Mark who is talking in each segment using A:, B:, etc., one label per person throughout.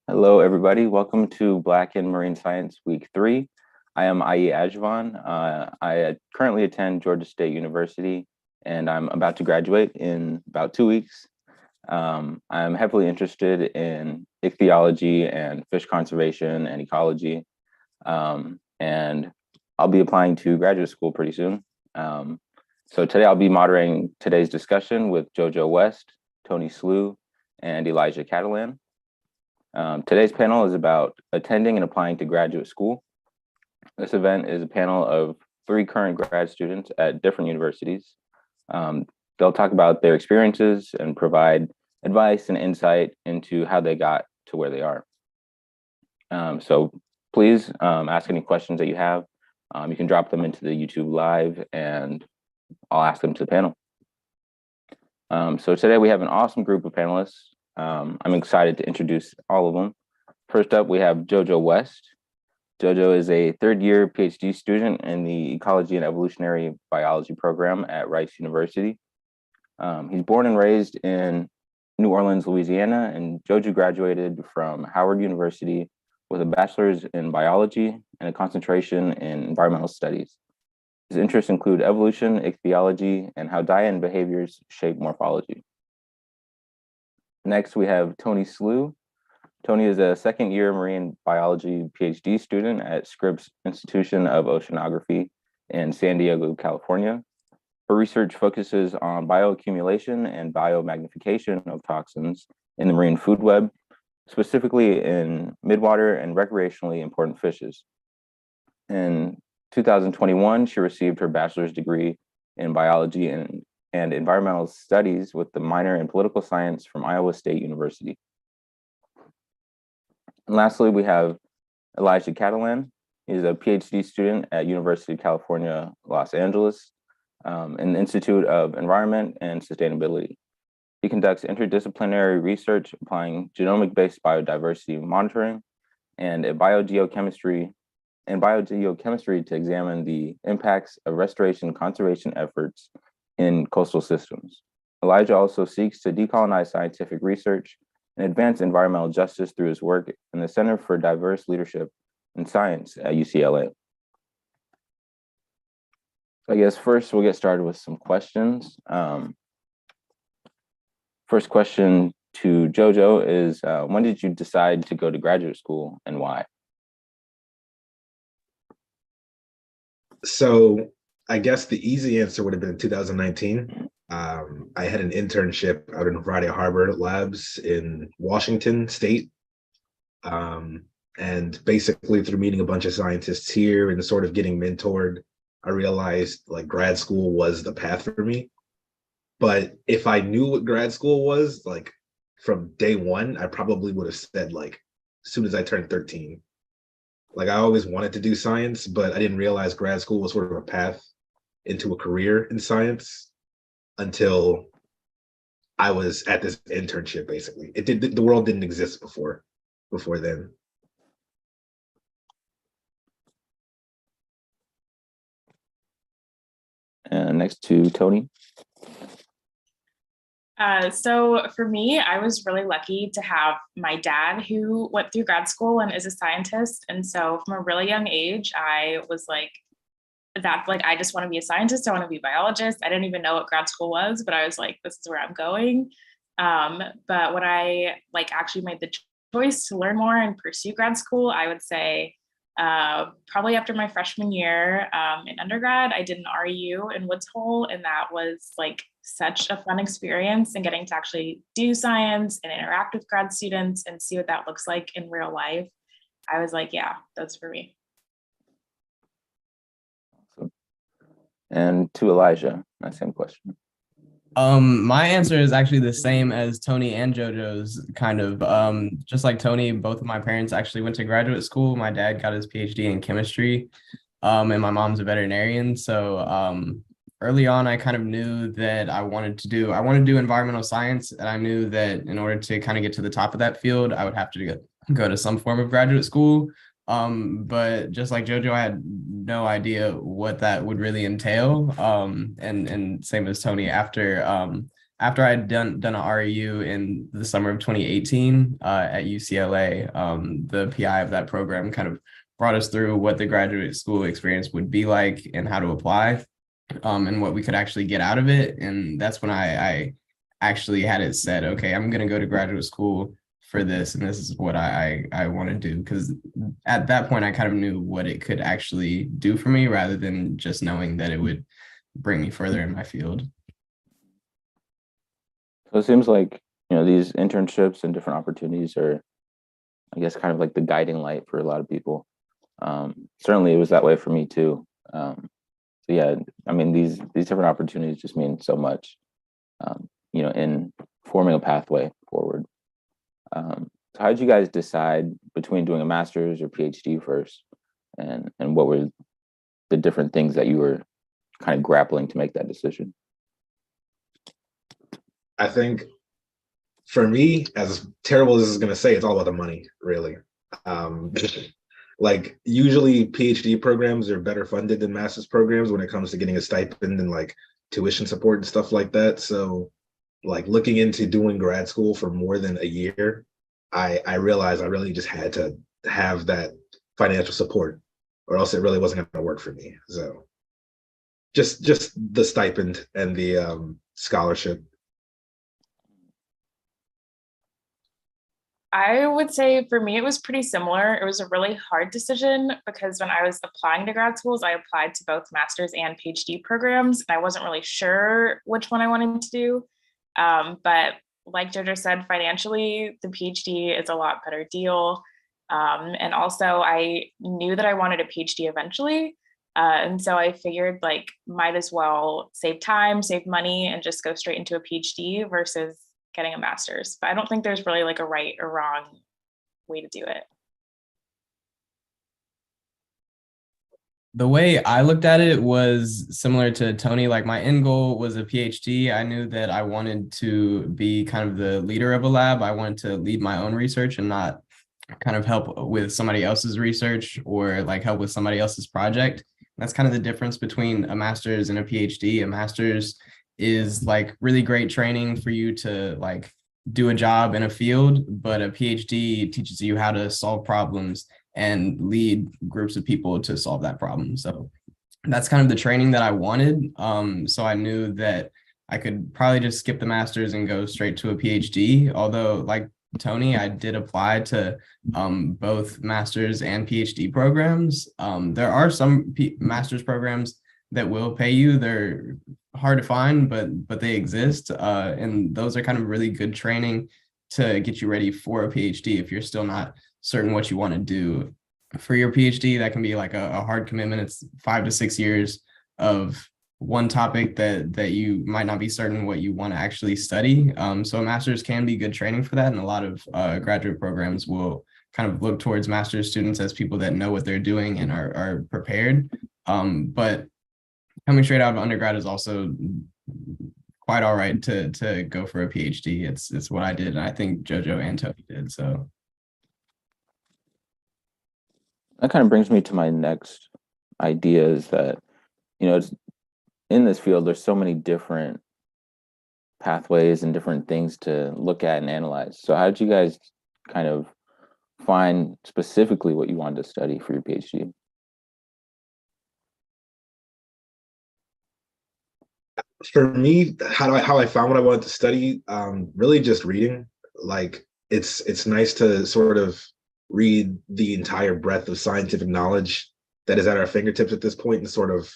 A: Hello, everybody. Welcome to Black in Marine Science Week 3. I am Ayi Ajavon. I currently attend Georgia State University, and I'm about to graduate in about 2 weeks. I'm heavily interested in ichthyology and fish conservation and ecology, and I'll be applying to graduate school pretty soon. So today I'll be moderating today's discussion with Jojo West, Toni Sleugh, and Elijah Catalan. Today's panel is about attending and applying to graduate school. This event is a panel of 3 current grad students at different universities. They'll talk about their experiences and provide advice and insight into how they got to where they are. So please ask any questions that you have. You can drop them into the YouTube Live and I'll ask them to the panel. So today we have an awesome group of panelists. I'm excited to introduce all of them. First up, we have Jojo West. Jojo is a third-year PhD student in the Ecology and Evolutionary Biology program at Rice University. He's born and raised in New Orleans, Louisiana, and Jojo graduated from Howard University with a bachelor's in biology and a concentration in environmental studies. His interests include evolution, ichthyology, and how diet and behaviors shape morphology. Next, we have Toni Sleugh. Toni is a second-year marine biology PhD student at Scripps Institution of Oceanography in San Diego, California. Her research focuses on bioaccumulation and biomagnification of toxins in the marine food web, specifically in midwater and recreationally important fishes. In 2021, she received her bachelor's degree in biology and environmental studies with the minor in political science from Iowa State University. And lastly, we have Elijah Catalan. He's a PhD student at University of California, Los Angeles, in the Institute of Environment and Sustainability. He conducts interdisciplinary research applying genomic-based biodiversity monitoring and biogeochemistry to examine the impacts of restoration conservation efforts in coastal systems. Elijah also seeks to decolonize scientific research and advance environmental justice through his work in the Center for Diverse Leadership in Science at UCLA. I guess first we'll get started with some questions. First question to Jojo is, when did you decide to go to graduate school and why?
B: So I guess the easy answer would have been 2019. I had an internship out in Friday Harbor Labs in Washington State. And basically through meeting a bunch of scientists here and sort of getting mentored, I realized like grad school was the path for me. But if I knew what grad school was, like from day one, I probably would have said like as soon as I turned 13. Like I always wanted to do science, but I didn't realize grad school was sort of a path into a career in science until I was at this internship. Basically, the world didn't exist before then.
A: And next to Toni.
C: So for me, I was really lucky to have my dad who went through grad school and is a scientist. And so from a really young age, I was like, I just want to be a scientist. I want to be a biologist. I didn't even know what grad school was, but I was like, this is where I'm going. But when I actually made the choice to learn more and pursue grad school, I would say probably after my freshman year in undergrad, I did an REU in Woods Hole, and that was like such a fun experience, and getting to actually do science and interact with grad students and see what that looks like in real life. I was like, yeah, that's for me.
A: Awesome. And to Elijah, that same question.
D: My answer is actually the same as Toni and Jojo's, kind of. Just like Toni, both of my parents actually went to graduate school. My dad got his PhD in chemistry, and my mom's a veterinarian. So early on, I kind of knew that I wanted to do environmental science, and I knew that in order to kind of get to the top of that field, I would have to go to some form of graduate school. But just like Jojo, I had no idea what that would really entail. And same as Toni, after after I had done a REU in the summer of 2018 at UCLA, the PI of that program kind of brought us through what the graduate school experience would be like and how to apply, and what we could actually get out of it. And that's when I actually had it said, okay, I'm going to go to graduate school for this, and this is what I want to do. Because at that point, I kind of knew what it could actually do for me, rather than just knowing that it would bring me further in my field.
A: So it seems like, these internships and different opportunities are, I guess, kind of like the guiding light for a lot of people. Certainly it was that way for me too. So yeah, I mean, these different opportunities just mean so much, in forming a pathway forward. So how did you guys decide between doing a master's or PhD first? And what were the different things that you were kind of grappling to make that decision?
B: I think for me, as terrible as this is going to say, it's all about the money, really. Like usually PhD programs are better funded than master's programs when it comes to getting a stipend and like tuition support and stuff like that. So like looking into doing grad school for more than a year, I realized I really just had to have that financial support, or else it really wasn't going to work for me. So just the stipend and the scholarship.
C: I would say for me, it was pretty similar. It was a really hard decision because when I was applying to grad schools, I applied to both master's and PhD programs, and I wasn't really sure which one I wanted to do. But like Jojo said, financially, the PhD is a lot better deal. And also, I knew that I wanted a PhD eventually. And so I figured like might as well save time, save money, and just go straight into a PhD versus getting a master's. But I don't think there's really like a right or wrong way to do it.
D: The way I looked at it was similar to Toni. Like my end goal was a PhD. I knew that I wanted to be kind of the leader of a lab. I wanted to lead my own research and not kind of help with somebody else's research or like help with somebody else's project. That's kind of the difference between a master's and a PhD. A master's is like really great training for you to like do a job in a field, but a PhD teaches you how to solve problems and lead groups of people to solve that problem. So that's kind of the training that I wanted. So I knew that I could probably just skip the master's and go straight to a PhD. Although, like Toni, I did apply to both master's and PhD programs. There are some master's programs that will pay you. They're hard to find, but they exist. And those are kind of really good training to get you ready for a PhD if you're still not certain what you want to do. For your PhD, that can be like a hard commitment. It's 5 to 6 years of one topic that you might not be certain what you want to actually study. So a master's can be good training for that. And a lot of graduate programs will kind of look towards master's students as people that know what they're doing and are prepared. But coming straight out of undergrad is also quite all right to go for a PhD. It's what I did, and I think Jojo and Toni did. So
A: that kind of brings me to my next idea is that, it's in this field, there's so many different pathways and different things to look at and analyze. So how did you guys kind of find specifically what you wanted to study for your PhD?
B: For me, how I found what I wanted to study, really just reading. Like it's nice to sort of read the entire breadth of scientific knowledge that is at our fingertips at this point and sort of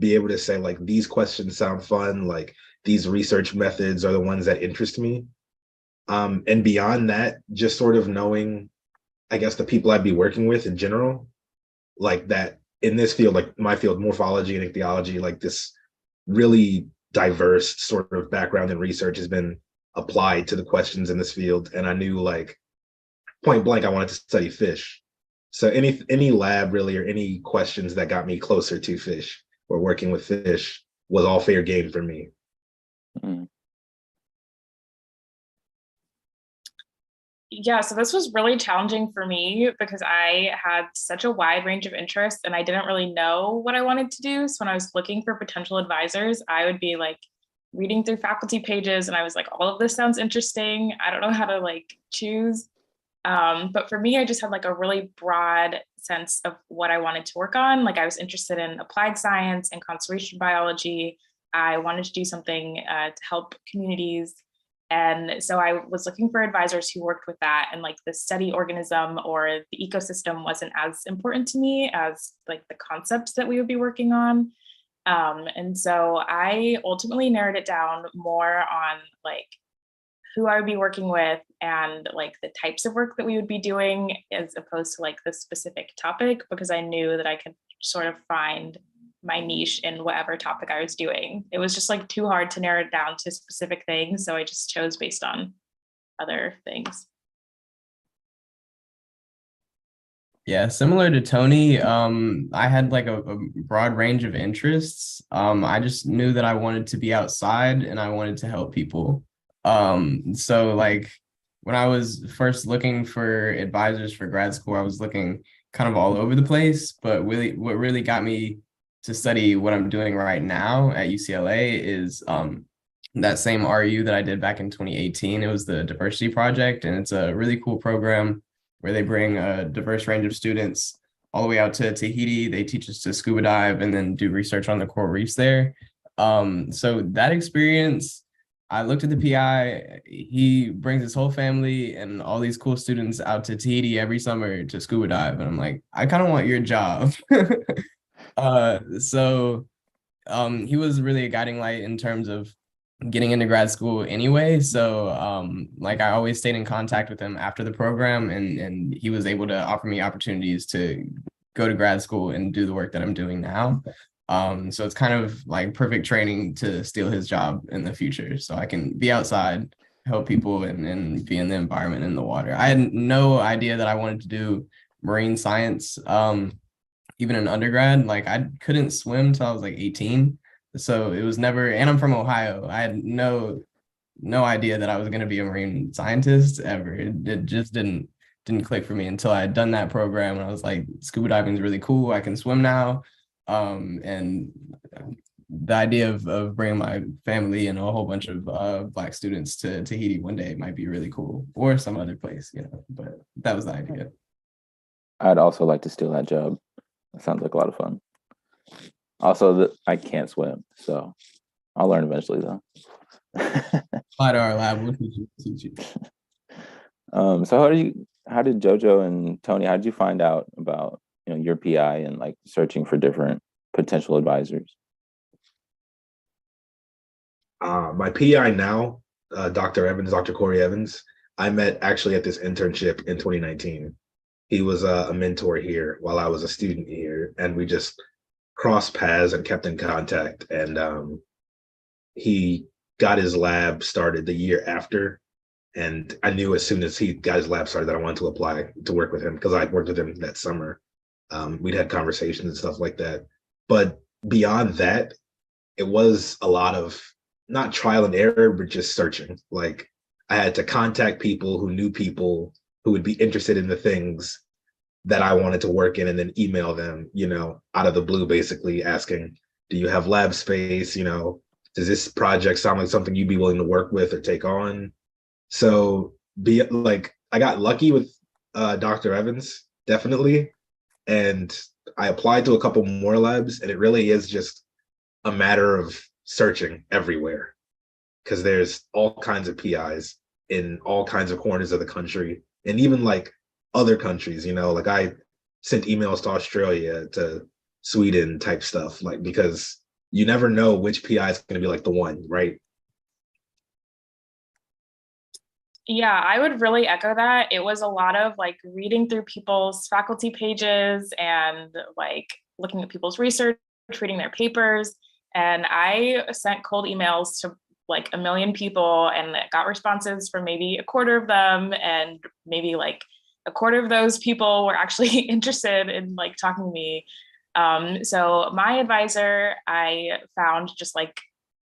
B: be able to say like these questions sound fun, like these research methods are the ones that interest me. And beyond that, just sort of knowing, I guess, the people I'd be working with in general, like that in this field, like my field, morphology and ichthyology, like this really diverse sort of background and research has been applied to the questions in this field. And I knew like point blank, I wanted to study fish. So any lab really, or any questions that got me closer to fish or working with fish was all fair game for me.
A: Mm.
C: Yeah, so this was really challenging for me because I had such a wide range of interests and I didn't really know what I wanted to do. So when I was looking for potential advisors, I would be like reading through faculty pages, and I was like, all of this sounds interesting. I don't know how to like choose. But for me, I just had like a really broad sense of what I wanted to work on. Like I was interested in applied science and conservation biology. I wanted to do something to help communities. And so I was looking for advisors who worked with that, and like the study organism or the ecosystem wasn't as important to me as like the concepts that we would be working on. And so I ultimately narrowed it down more on like who I would be working with and like the types of work that we would be doing as opposed to like the specific topic, because I knew that I could sort of find my niche in whatever topic I was doing. It was just like too hard to narrow it down to specific things. So I just chose based on other things.
D: Yeah, similar to Toni, I had like a broad range of interests. I just knew that I wanted to be outside and I wanted to help people. So like when I was first looking for advisors for grad school, I was looking kind of all over the place, but really what really got me to study what I'm doing right now at UCLA is that same RU that I did back in 2018. It was the diversity project, and it's a really cool program where they bring a diverse range of students all the way out to Tahiti. They teach us to scuba dive and then do research on the coral reefs there. So that experience, I looked at the PI. He brings his whole family and all these cool students out to Tahiti every summer to scuba dive. And I'm like, I kind of want your job. So he was really a guiding light in terms of getting into grad school anyway. So like I always stayed in contact with him after the program, and he was able to offer me opportunities to go to grad school and do the work that I'm doing now. So it's kind of like perfect training to steal his job in the future. So I can be outside, help people, and be in the environment in the water. I had no idea that I wanted to do marine science. Even in undergrad, like I couldn't swim till I was like 18. So it was never, and I'm from Ohio. I had no idea that I was going to be a marine scientist ever. It just didn't click for me until I had done that program, and I was like, scuba diving is really cool. I can swim now. And the idea of bringing my family and a whole bunch of Black students to Tahiti one day might be really cool, or some other place, but that was the idea.
A: I'd also like to steal that job. That sounds like a lot of fun. Also, I can't swim, so I'll learn eventually, though.
D: Apply to our lab. We'll teach you.
A: So how did Jojo and Toni, how did you find out about your PI and like searching for different potential advisors?
B: My PI now, Dr. Corey Evans, I met actually at this internship in 2019. He was a mentor here while I was a student here, and we just crossed paths and kept in contact. And he got his lab started the year after, and I knew as soon as he got his lab started that I wanted to apply to work with him because I worked with him that summer. We'd had conversations and stuff like that. But beyond that, it was a lot of not trial and error, but just searching. Like I had to contact people who knew people who would be interested in the things that I wanted to work in, and then email them, out of the blue, basically asking, do you have lab space? Does this project sound like something you'd be willing to work with or take on? So I got lucky with Dr. Evans, definitely. And I applied to a couple more labs, and it really is just a matter of searching everywhere, because there's all kinds of PIs in all kinds of corners of the country, and even like other countries, like I sent emails to Australia, to Sweden type stuff, like, because you never know which PI is going to be like the one, right?
C: Yeah, I would really echo that. It was a lot of like reading through people's faculty pages and like looking at people's research, reading their papers. And I sent cold emails to like a million people and got responses from maybe a quarter of them. And maybe like a quarter of those people were actually interested in like talking to me. So my advisor, I found just like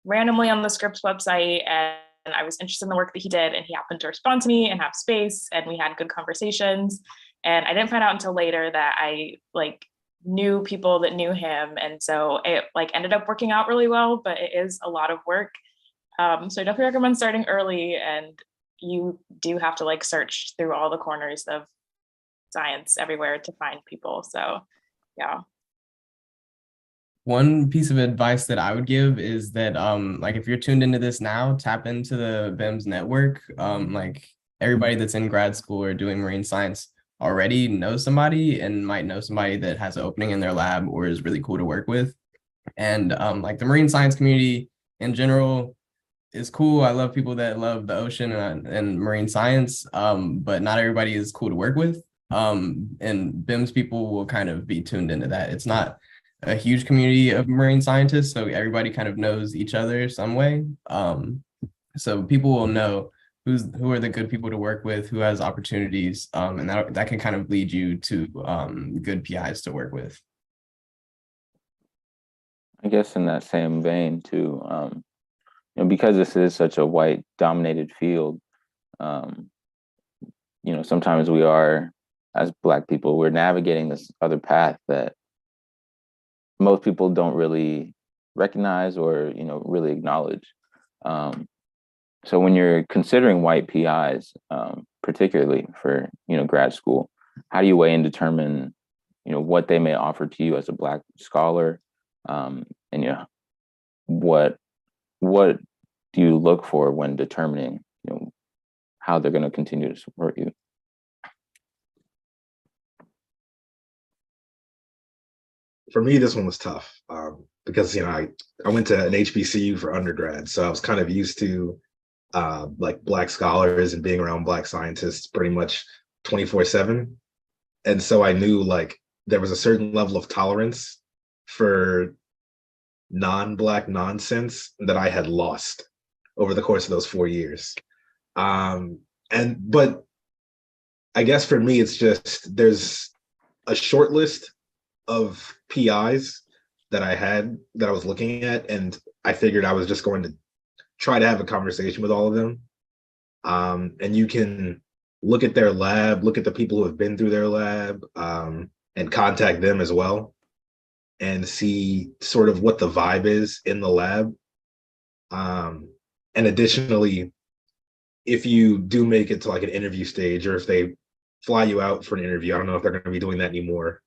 C: randomly on the Scripps website, and I was interested in the work that he did, and he happened to respond to me and have space, and we had good conversations. And I didn't find out until later that I like knew people that knew him, and so it like ended up working out really well. But it is a lot of work, So I definitely recommend starting early, and you do have to like search through all the corners of science everywhere to find people. So yeah.
D: One piece of advice that I would give is that like if you're tuned into this now, tap into the BIMS network. Like everybody that's in grad school or doing marine science already knows somebody and might know somebody that has an opening in their lab or is really cool to work with. And like the marine science community in general is cool. I love people that love the ocean and marine science, but not everybody is cool to work with. And BIMS people will kind of be tuned into that. It's not a huge community of marine scientists, so everybody kind of knows each other some way. So people will know who are the good people to work with, who has opportunities, and that can kind of lead you to good PIs to work with.
A: I guess in that same vein too, because this is such a white dominated field, sometimes we are, as Black people, we're navigating this other path that most people don't really recognize or, really acknowledge. So when you're considering white PIs, particularly for, grad school, how do you weigh and determine, what they may offer to you as a Black scholar? And, what do you look for when determining, how they're going to continue to support you?
B: For me, this one was tough because I went to an HBCU for undergrad, so I was kind of used to like Black scholars and being around Black scientists pretty much 24/7, and so I knew like there was a certain level of tolerance for non-Black nonsense that I had lost over the course of those 4 years. But I guess for me, it's just there's a short list of PIs that I was looking at, and I figured I was just going to try to have a conversation with all of them. And you can look at their lab, look at the people who have been through their lab, and contact them as well, and see sort of what the vibe is in the lab. And additionally, if you do make it to like an interview stage, or if they fly you out for an interview, I don't know if they're going to be doing that anymore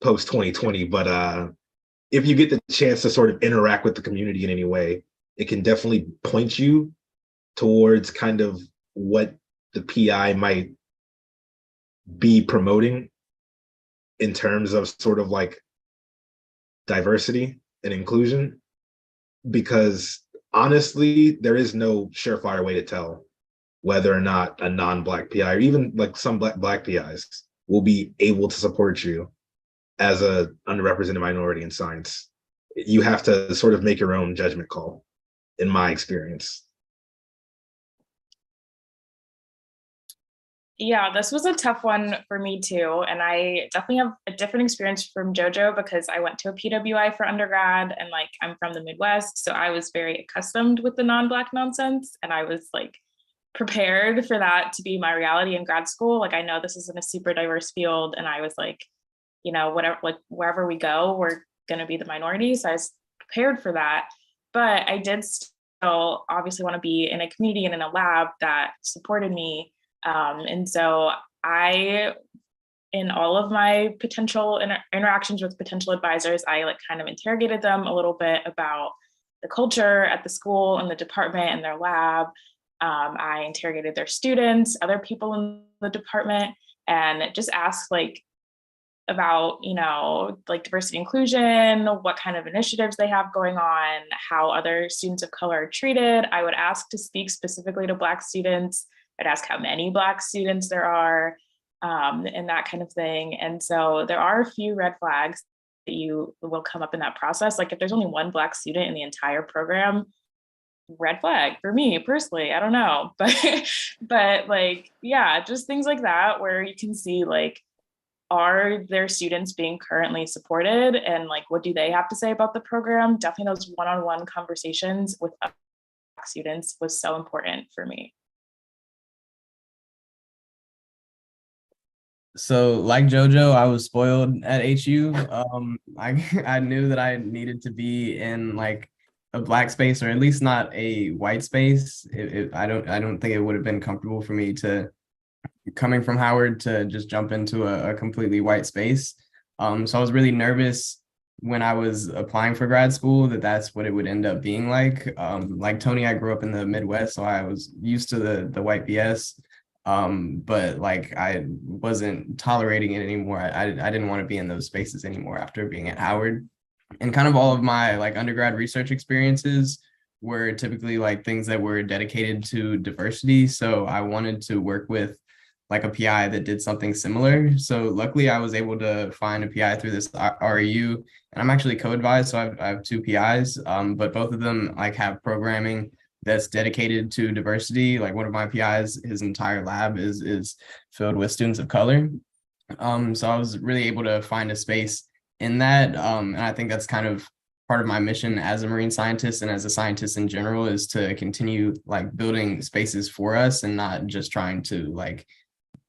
B: post 2020, but if you get the chance to sort of interact with the community in any way, it can definitely point you towards kind of what the PI might be promoting in terms of sort of like diversity and inclusion. Because honestly, there is no surefire way to tell whether or not a non-Black PI, or even like some Black PIs, will be able to support you as a underrepresented minority in science. You have to sort of make your own judgment call, in my experience.
C: Yeah, this was a tough one for me too. And I definitely have a different experience from Jojo because I went to a PWI for undergrad, and like I'm from the Midwest. So I was very accustomed with the non-Black nonsense, and I was like prepared for that to be my reality in grad school. Like I know this isn't a super diverse field, and I was like, whatever, like wherever we go, we're gonna be the minority. So I was prepared for that. But I did still obviously want to be in a community and in a lab that supported me. And so in all of my potential interactions with potential advisors, I like kind of interrogated them a little bit about the culture at the school and the department and their lab. I interrogated their students, other people in the department, and just asked like about, like diversity inclusion, what kind of initiatives they have going on, how other students of color are treated. I would ask to speak specifically to Black students. I'd ask how many Black students there are, and that kind of thing. And so there are a few red flags that you will come up in that process. Like if there's only one Black student in the entire program, red flag for me personally. I don't know, but like, yeah, just things like that where you can see like, are their students being currently supported, and like what do they have to say about the program? Definitely those one-on-one conversations with students was so important for me.
D: So like Jojo, I was spoiled at HU. I I knew that I needed to be in like a black space, or at least not a white space. I don't think it would have been comfortable for me to, coming from Howard, to just jump into a completely white space. So I was really nervous when I was applying for grad school that that's what it would end up being like. Like Toni, I grew up in the Midwest, so I was used to the white BS. But like I wasn't tolerating it anymore. I didn't want to be in those spaces anymore after being at Howard. And kind of all of my like undergrad research experiences were typically like things that were dedicated to diversity. So I wanted to work with like a PI that did something similar. So luckily I was able to find a PI through this REU, and I'm actually co-advised. So I have two PIs, but both of them like have programming that's dedicated to diversity. Like one of my PIs, his entire lab is filled with students of color. So I was really able to find a space in that. And I think that's kind of part of my mission as a marine scientist and as a scientist in general, is to continue like building spaces for us and not just trying to like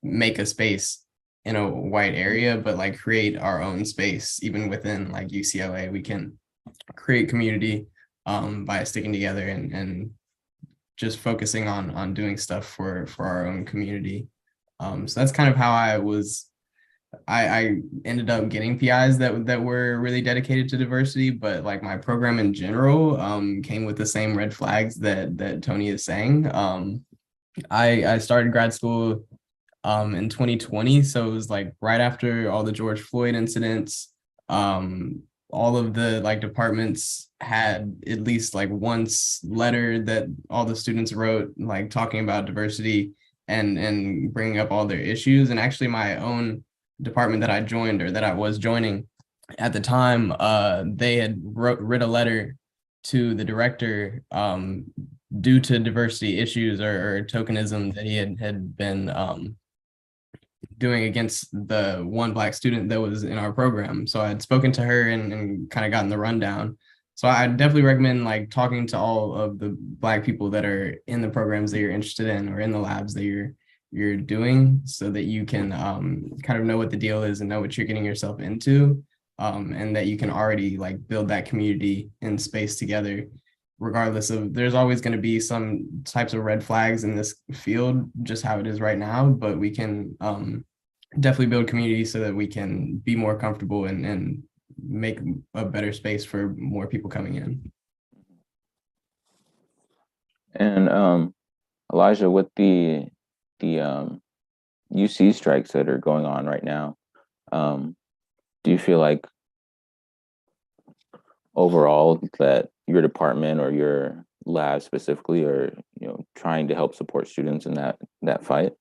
D: make a space in a white area, but like create our own space. Even within like UCLA, we can create community by sticking together and just focusing on doing stuff for our own community. So that's kind of how I ended up getting PIs that were really dedicated to diversity, but like my program in general came with the same red flags that Toni is saying. I started grad school in 2020, so it was like right after all the George Floyd incidents. All of the like departments had at least like once letter that all the students wrote, like talking about diversity and bringing up all their issues. And actually my own department that I joined, or that I was joining at the time, they had writ a letter to the director due to diversity issues or tokenism that he had been doing against the one Black student that was in our program. So I had spoken to her and kind of gotten the rundown. So I definitely recommend like talking to all of the Black people that are in the programs that you're interested in, or in the labs that you're doing, so that you can kind of know what the deal is and know what you're getting yourself into, and that you can already like build that community in space together, regardless of, there's always going to be some types of red flags in this field, just how it is right now, but we can definitely build community so that we can be more comfortable and make a better space for more people coming in.
A: And Elijah, with the UC strikes that are going on right now, do you feel like overall that your department or your lab specifically are, trying to help support students in that fight?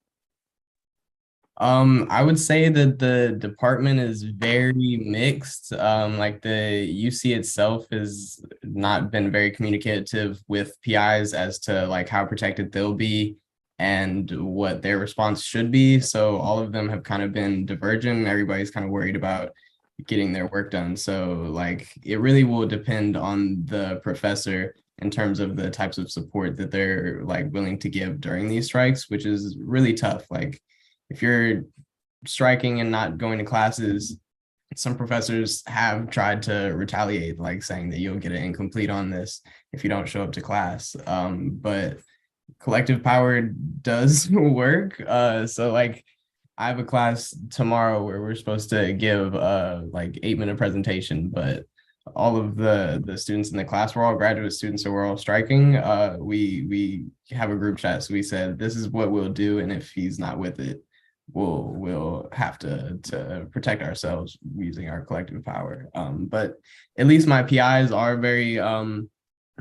D: I would say that the department is very mixed. Like the UC itself has not been very communicative with PIs as to like how protected they'll be and what their response should be. So all of them have kind of been divergent. Everybody's kind of worried about getting their work done. So like it really will depend on the professor in terms of the types of support that they're like willing to give during these strikes, which is really tough. Like if you're striking and not going to classes, some professors have tried to retaliate, like saying that you'll get an incomplete on this if you don't show up to class. But collective power does work. So like I have a class tomorrow where we're supposed to give like 8-minute presentation, but all of the students in the class, we're all graduate students, so we're all striking. We have a group chat, so we said this is what we'll do, and if he's not with it, we'll have to protect ourselves using our collective power. But at least my PIs are very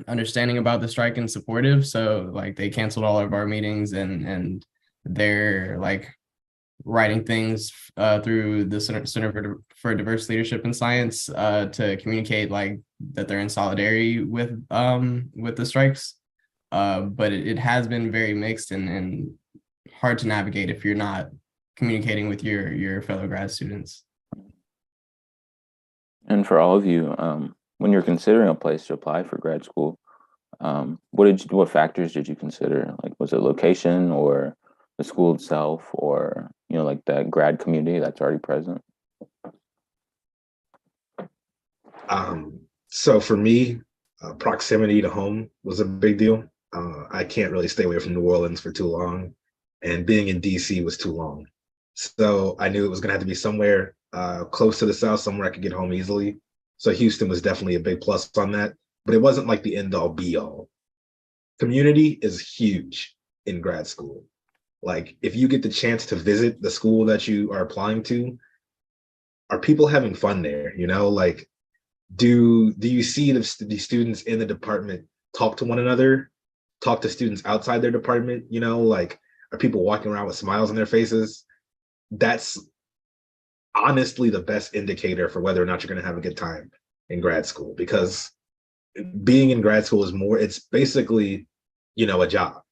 D: understanding about the strike and supportive. So like they canceled all of our meetings and they're like writing things through the Center for Diverse Leadership in Science to communicate like that they're in solidarity with the strikes. But it has been very mixed and hard to navigate if you're not communicating with your fellow grad students.
A: And for all of you, when you're considering a place to apply for grad school, what factors did you consider? Like, was it location or the school itself, or like that grad community that's already present?
B: So for me, Proximity to home was a big deal. I can't really stay away from New Orleans for too long, and being in DC was too long. So I knew it was going to have to be somewhere close to the South, somewhere I could get home easily. So Houston was definitely a big plus on that, but it wasn't like the end all be all. Community is huge in grad school. Like if you get the chance to visit the school that you are applying to, are people having fun there? You know, like do you see the students in the department talk to one another, talk to students outside their department? You know, like are people walking around with smiles on their faces? That's honestly the best indicator for whether or not you're going to have a good time in grad school, because being in grad school is more, it's basically, you know, a job.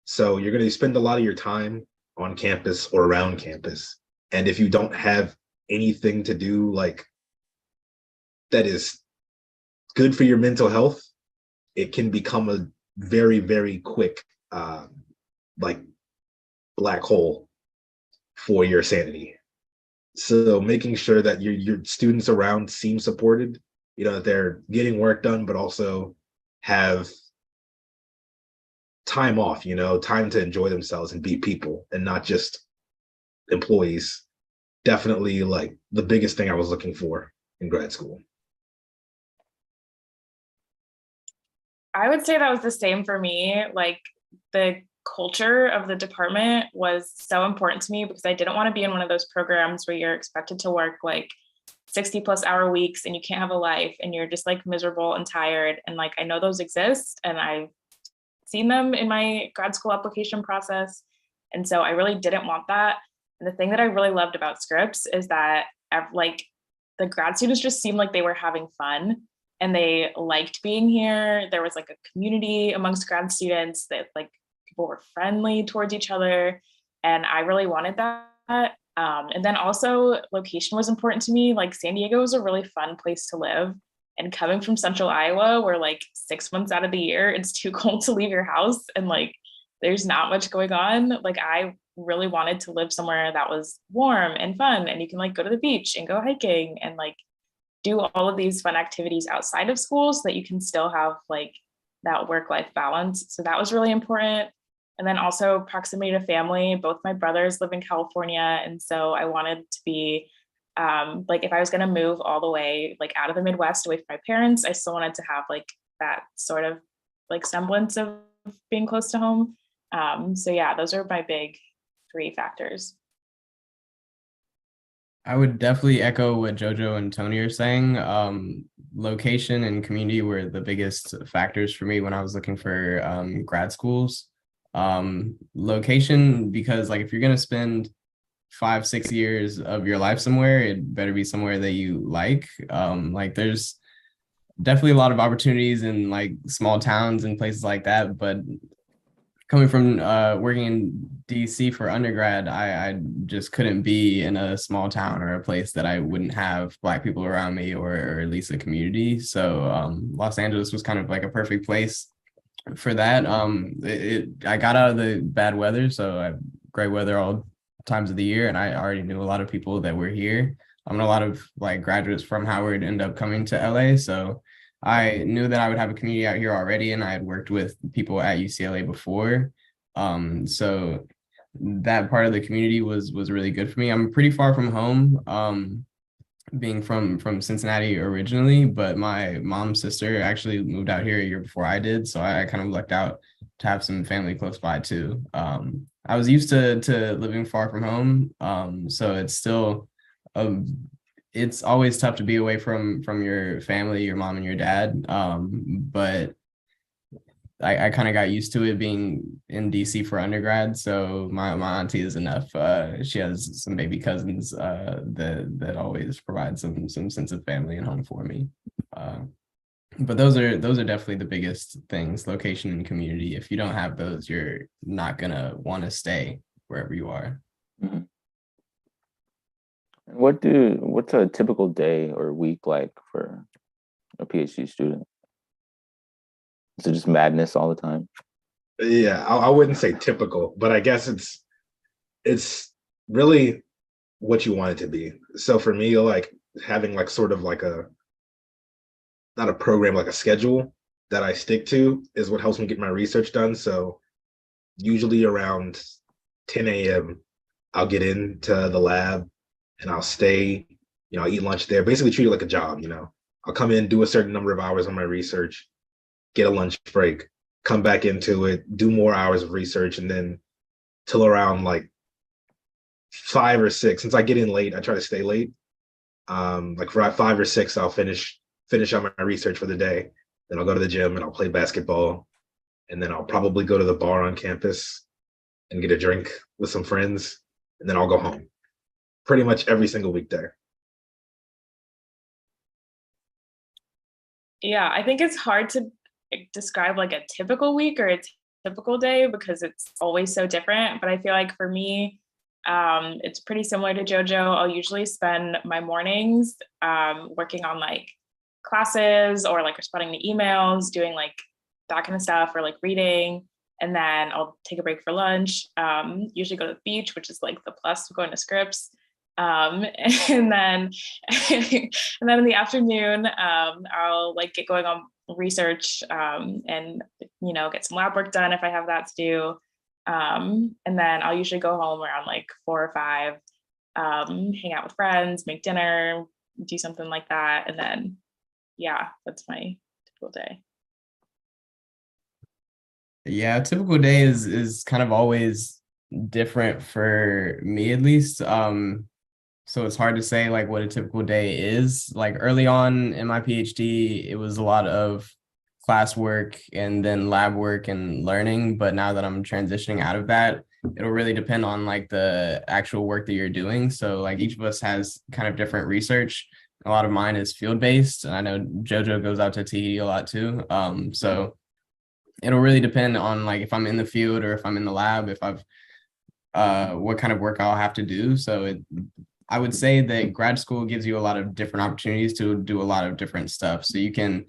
B: So you're going to spend a lot of your time on campus or around campus. And if you don't have anything to do like that is good for your mental health, it can become a very, very quick like black hole for your sanity. So making sure that your students around seem supported, you know, that they're getting work done, but also have time off, you know, time to enjoy themselves and be people and not just employees. Definitely like the biggest thing I was looking for in grad school.
C: I would say that was the same for me. Like the culture of the department was so important to me because I didn't want to be in one of those programs where you're expected to work like 60+ hour weeks and you can't have a life and you're just like miserable and tired. And like, I know those exist and I've seen them in my grad school application process. And so I really didn't want that. And the thing that I really loved about Scripps is that like the grad students just seemed like they were having fun and they liked being here. There was like a community amongst grad students that like people were friendly towards each other. And I really wanted that. And then also location was important to me. Like San Diego was a really fun place to live. And coming from central Iowa, where like 6 months out of the year, it's too cold to leave your house and like there's not much going on. Like I really wanted to live somewhere that was warm and fun and you can like go to the beach and go hiking and like do all of these fun activities outside of school so that you can still have like that work-life balance. So that was really important. And then also proximity to family. Both my brothers live in California. And so I wanted to be like if I was going to move all the way like out of the Midwest away from my parents, I still wanted to have like that sort of like semblance of being close to home. So yeah, those are my big 3 factors.
D: I would definitely echo what Jojo and Toni are saying. Location and community were the biggest factors for me when I was looking for grad schools. Location, because like if you're gonna spend 5-6 years of your life somewhere, it better be somewhere that you like. Like there's definitely a lot of opportunities in like small towns and places like that, but coming from working in DC for undergrad, I just couldn't be in a small town or a place that I wouldn't have Black people around me or at least a community. So Los Angeles was kind of like a perfect place for that. I got out of the bad weather, so I have great weather all times of the year, and I already knew a lot of people that were here. A lot of like graduates from Howard end up coming to LA, so I knew that I would have a community out here already, and I had worked with people at UCLA before. So that part of the community was really good for me. I'm pretty far from home, being from Cincinnati originally, but my mom's sister actually moved out here a year before I did, so I kind of lucked out to have some family close by too. I was used to living far from home, so it's still it's always tough to be away from your family, your mom and your dad. But I kind of got used to it being in DC for undergrad. So my auntie is enough. She has some baby cousins that always provide some sense of family and home for me. But those are definitely the biggest things: location and community. If you don't have those, you're not gonna want to stay wherever you are.
A: Mhm. What's a typical day or week like for a PhD student? Is it just madness all the time?
B: Yeah, I wouldn't say typical, but I guess it's really what you want it to be. So for me, like having like sort of like a not a program, like a schedule that I stick to is what helps me get my research done. So usually around 10 a.m., I'll get into the lab and I'll stay, I'll eat lunch there, basically treat it like a job, I'll come in, do a certain number of hours on my research, get a lunch break, come back into it, do more hours of research, and then till around like 5 or 6. Since I get in late, I try to stay late. Like for 5 or 6, I'll finish on my research for the day. Then I'll go to the gym and I'll play basketball. And then I'll probably go to the bar on campus and get a drink with some friends. And then I'll go home pretty much every single weekday.
C: Yeah, I think it's hard to describe like a typical week or a typical day because it's always so different. But I feel like for me, it's pretty similar to Jojo. I'll usually spend my mornings working on like classes or like responding to emails, doing like that kind of stuff, or like reading. And then I'll take a break for lunch, usually go to the beach, which is like the plus of going to Scripps. And then and then in the afternoon, I'll like get going on research and get some lab work done if I have that to do. And then I'll usually go home around like 4 or 5, hang out with friends, make dinner, do something like that. And then, yeah, that's my typical day.
D: Yeah, a typical day is kind of always different for me at least. So it's hard to say like what a typical day is. Like early on in my PhD, it was a lot of classwork and then lab work and learning. But now that I'm transitioning out of that, it'll really depend on like the actual work that you're doing. So like each of us has kind of different research. A lot of mine is field-based. And I know Jojo goes out to TE a lot too. So it'll really depend on like if I'm in the field or if I'm in the lab, if I've what kind of work I'll have to do. So I would say that grad school gives you a lot of different opportunities to do a lot of different stuff. So you can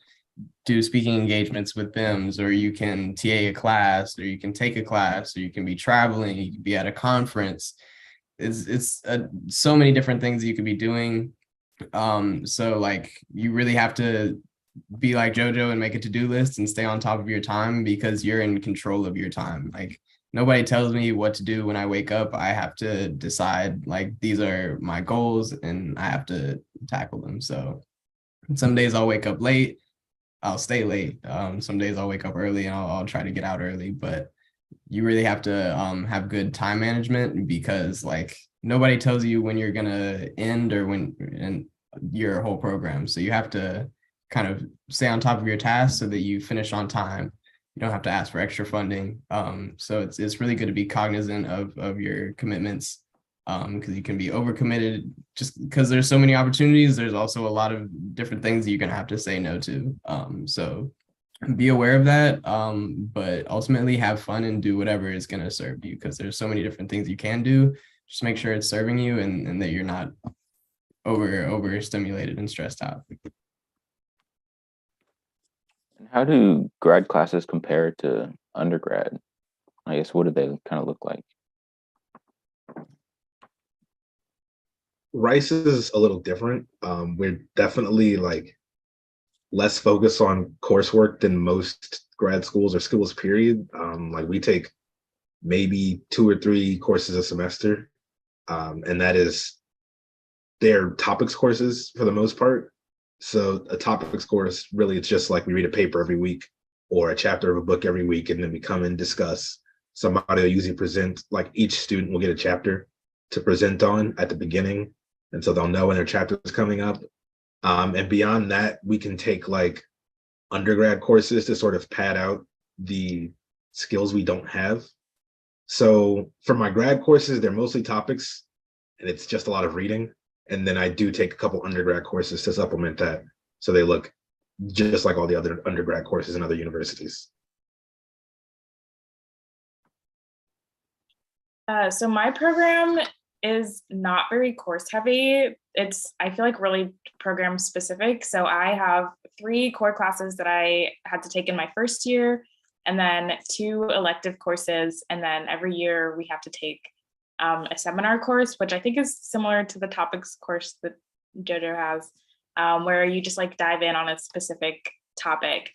D: do speaking engagements with BIMS, or you can TA a class, or you can take a class, or you can be traveling, you can be at a conference. It's so many different things you could be doing. So like you really have to be like Jojo and make a to-do list and stay on top of your time because you're in control of your time. Like nobody tells me what to do when I wake up. I have to decide like these are my goals and I have to tackle them. So some days I'll wake up late, I'll stay late. Some days I'll wake up early and I'll try to get out early, but you really have to have good time management because like nobody tells you when you're gonna end or when in your whole program. So you have to kind of stay on top of your tasks so that you finish on time. You don't have to ask for extra funding. So it's really good to be cognizant of your commitments because you can be overcommitted just because there's so many opportunities. There's also a lot of different things that you're gonna have to say no to. So be aware of that, but ultimately have fun and do whatever is gonna serve you because there's so many different things you can do. Just make sure it's serving you and that you're not overstimulated and stressed out.
A: How do grad classes compare to undergrad? I guess what do they kind of look like?
B: Rice is a little different. We're definitely like less focused on coursework than most grad schools or schools, period. Like we take maybe 2 or 3 courses a semester, and that is their topics courses for the most part. So a topics course, really, it's just like we read a paper every week or a chapter of a book every week, and then we come and discuss. Somebody will usually present, like each student will get a chapter to present on at the beginning. And so they'll know when their chapter is coming up. And beyond that, we can take like undergrad courses to sort of pad out the skills we don't have. So for my grad courses, they're mostly topics and it's just a lot of reading. And then I do take a couple undergrad courses to supplement that. So they look just like all the other undergrad courses in other universities.
C: So my program is not very course heavy. It's, I feel like, really program specific. So I have 3 core classes that I had to take in my first year, and then 2 elective courses. And then every year we have to take a seminar course, which I think is similar to the topics course that Jojo has, where you just like dive in on a specific topic.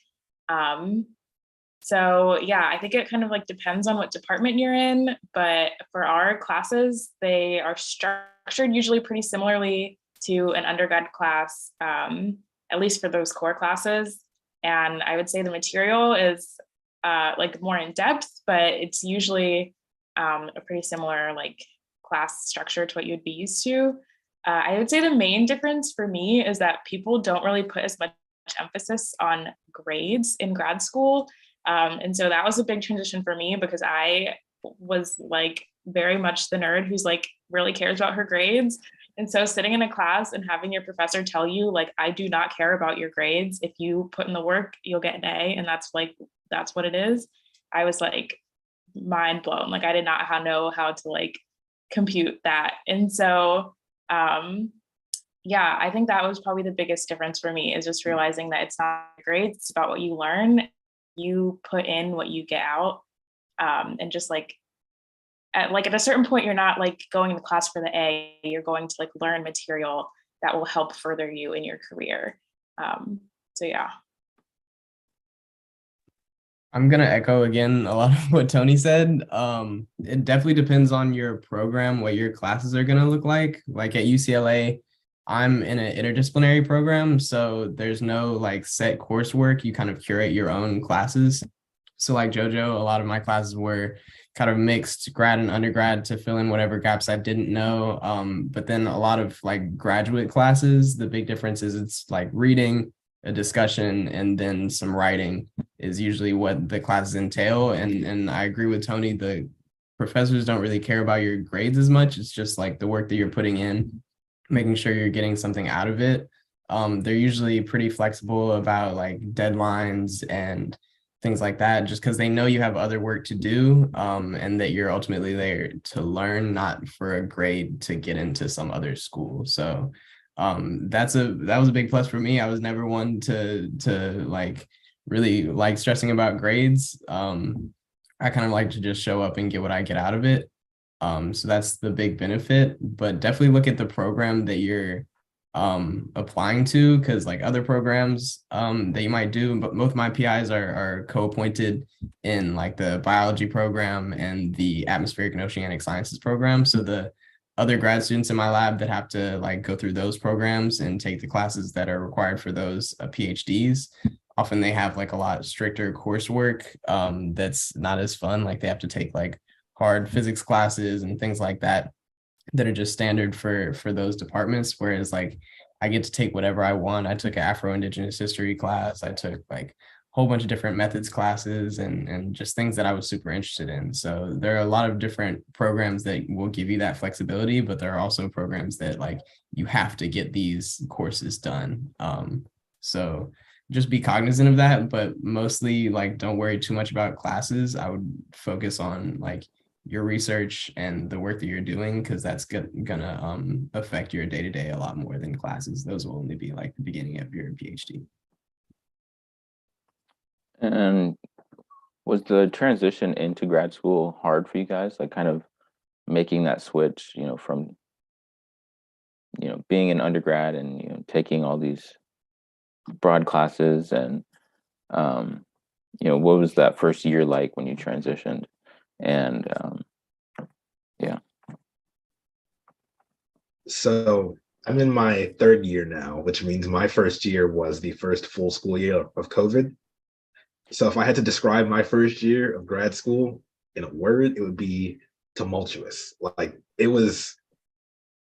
C: So yeah, I think it kind of like depends on what department you're in, but for our classes, they are structured usually pretty similarly to an undergrad class, at least for those core classes. And I would say the material is like more in depth, but it's usually a pretty similar like class structure to what you'd be used to. I would say the main difference for me is that people don't really put as much emphasis on grades in grad school. And so that was a big transition for me because I was like very much the nerd who's like really cares about her grades. And so sitting in a class and having your professor tell you, like, I do not care about your grades. If you put in the work, you'll get an A. And that's what it is. I was like mind blown. Like I did not know how to like compute that. And so, yeah, I think that was probably the biggest difference for me is just realizing that it's not grades, it's about what you learn. You put in what you get out. And just like at a certain point, you're not like going to class for the A, you're going to like learn material that will help further you in your career. So yeah.
D: I'm gonna echo again a lot of what Toni said. It definitely depends on your program, what your classes are gonna look like. Like at UCLA, I'm in an interdisciplinary program, so there's no like set coursework. You kind of curate your own classes. So like Jojo, a lot of my classes were kind of mixed grad and undergrad to fill in whatever gaps I didn't know. But then a lot of like graduate classes, the big difference is it's like reading, a discussion, and then some writing is usually what the classes entail. And I agree with Toni, the professors don't really care about your grades as much. It's just like the work that you're putting in, making sure you're getting something out of it. They're usually pretty flexible about like deadlines and things like that, just because they know you have other work to do, and that you're ultimately there to learn, not for a grade to get into some other school. So that was a big plus for me. I was never one to like really like stressing about grades. I kind of like to just show up and get what I get out of it. So that's the big benefit, but definitely look at the program that you're applying to, because like other programs that you might do, but both my PIs are co-appointed in like the biology program and the atmospheric and oceanic sciences program. So the other grad students in my lab that have to like go through those programs and take the classes that are required for those PhDs, often they have like a lot stricter coursework that's not as fun. Like they have to take like hard physics classes and things like that that are just standard for those departments. Whereas like I get to take whatever I want. I took an Afro-Indigenous history class. I took like a whole bunch of different methods classes and just things that I was super interested in. So there are a lot of different programs that will give you that flexibility, but there are also programs that like you have to get these courses done. So just be cognizant of that, but mostly like don't worry too much about classes. I would focus on like your research and the work that you're doing, because that's gonna affect your day-to-day a lot more than classes. Those will only be like the beginning of your PhD.
A: And was the transition into grad school hard for you guys? Like kind of making that switch, from, being an undergrad and, taking all these broad classes and, what was that first year like when you transitioned? And yeah.
B: So I'm in my third year now, which means my first year was the first full school year of COVID. So if I had to describe my first year of grad school in a word, it would be tumultuous. Like it was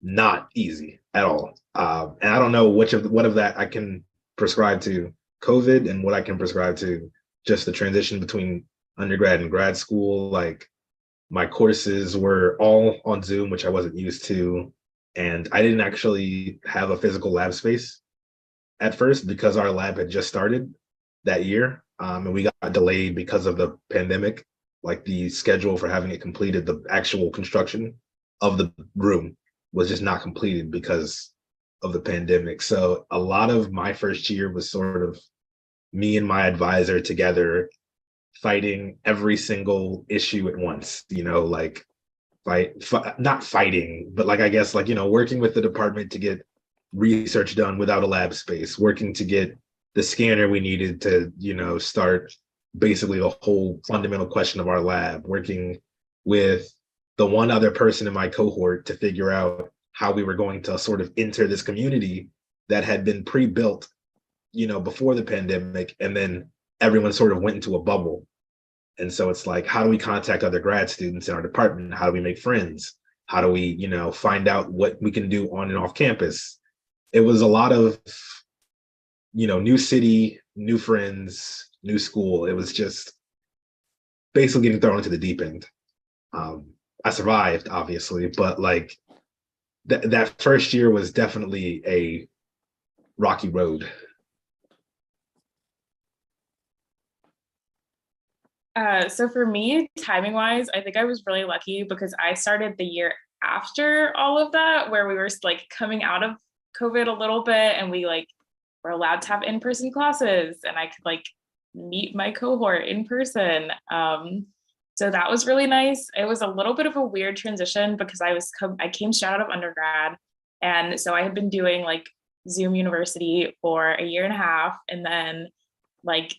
B: not easy at all. And I don't know what of that I can prescribe to COVID and what I can prescribe to just the transition between undergrad and grad school. Like my courses were all on Zoom, which I wasn't used to. And I didn't actually have a physical lab space at first because our lab had just started that year. And we got delayed because of the pandemic. Like the schedule for having it completed, the actual construction of the room was just not completed because of the pandemic. So a lot of my first year was sort of me and my advisor together fighting every single issue at once, like not fighting, but like, I guess like, working with the department to get research done without a lab space, working to get the scanner we needed to, start basically the whole fundamental question of our lab, working with the one other person in my cohort to figure out how we were going to sort of enter this community that had been pre-built, before the pandemic, and then everyone sort of went into a bubble. And so it's like, how do we contact other grad students in our department? How do we make friends? How do we, find out what we can do on and off campus? It was a lot of, new city, new friends, new school. It was just basically getting thrown into the deep end. I survived, obviously, but like that first year was definitely a rocky road.
C: So for me, timing wise, I think I was really lucky because I started the year after all of that, where we were like coming out of COVID a little bit, and we like were allowed to have in-person classes, and I could like meet my cohort in person. So that was really nice. It was a little bit of a weird transition because I came straight out of undergrad, and so I had been doing like Zoom University for a year and a half, and then like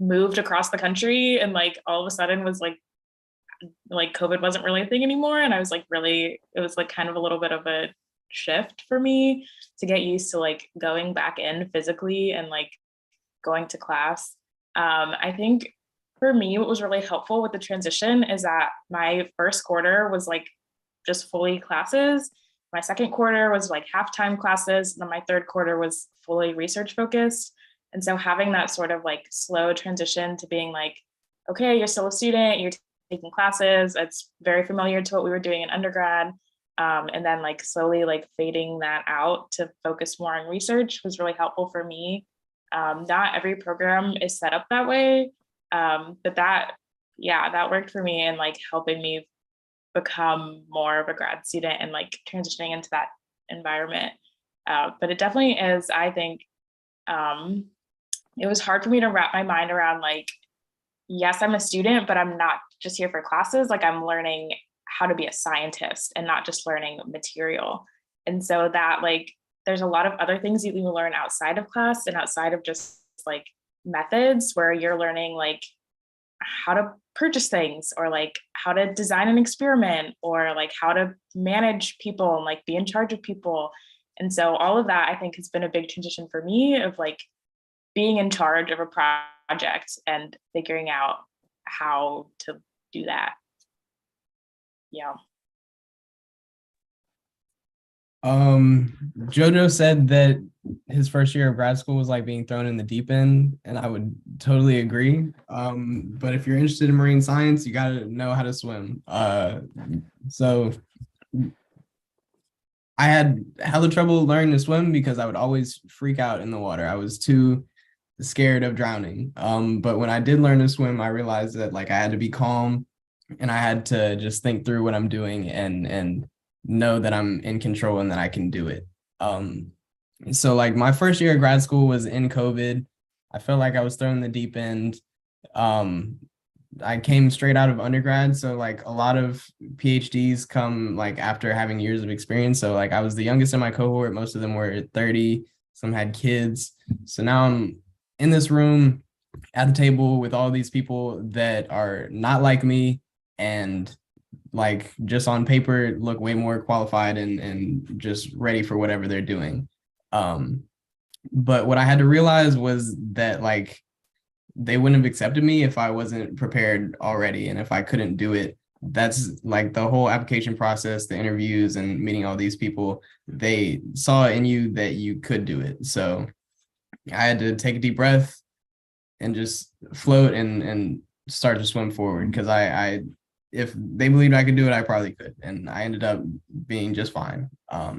C: moved across the country, and like all of a sudden was like COVID wasn't really a thing anymore, and I was like it was like kind of a little bit of a shift for me to get used to like going back in physically and like going to class. I think for me, what was really helpful with the transition is that my first quarter was like just fully classes. My second quarter was like half-time classes. And then my third quarter was fully research focused. And so having that sort of like slow transition to being like, okay, you're still a student, you're taking classes. It's very familiar to what we were doing in undergrad. And then like slowly like fading that out to focus more on research was really helpful for me. Not every program is set up that way. But that worked for me and like helping me become more of a grad student and like transitioning into that environment. But it definitely is, I think, it was hard for me to wrap my mind around like, yes, I'm a student, but I'm not just here for classes. Like I'm learning how to be a scientist and not just learning material. And so that like, there's a lot of other things you can learn outside of class and outside of just like methods where you're learning like how to purchase things or like how to design an experiment or like how to manage people and like be in charge of people. And so all of that I think has been a big transition for me of like being in charge of a project and figuring out how to do that. Yeah.
D: Jojo said that his first year of grad school was like being thrown in the deep end, and I would totally agree. But if you're interested in marine science, you got to know how to swim. So I had hella trouble learning to swim because I would always freak out in the water. I was too scared of drowning. But when I did learn to swim, I realized that like I had to be calm and I had to just think through what I'm doing and know that I'm in control and that I can do it. So like my first year of grad school was in COVID. I felt like I was thrown in the deep end. I came straight out of undergrad, so like a lot of PhDs come like after having years of experience. So like I was the youngest in my cohort. Most of them were 30. Some had kids. So now I'm in this room at the table with all these people that are not like me and like just on paper look way more qualified and just ready for whatever they're doing. But what I had to realize was that like they wouldn't have accepted me if I wasn't prepared already. And if I couldn't do it, that's like the whole application process, the interviews and meeting all these people, they saw in you that you could do it. So I had to take a deep breath and just float and start to swim forward because I if they believed I could do it, I probably could. And I ended up being just fine.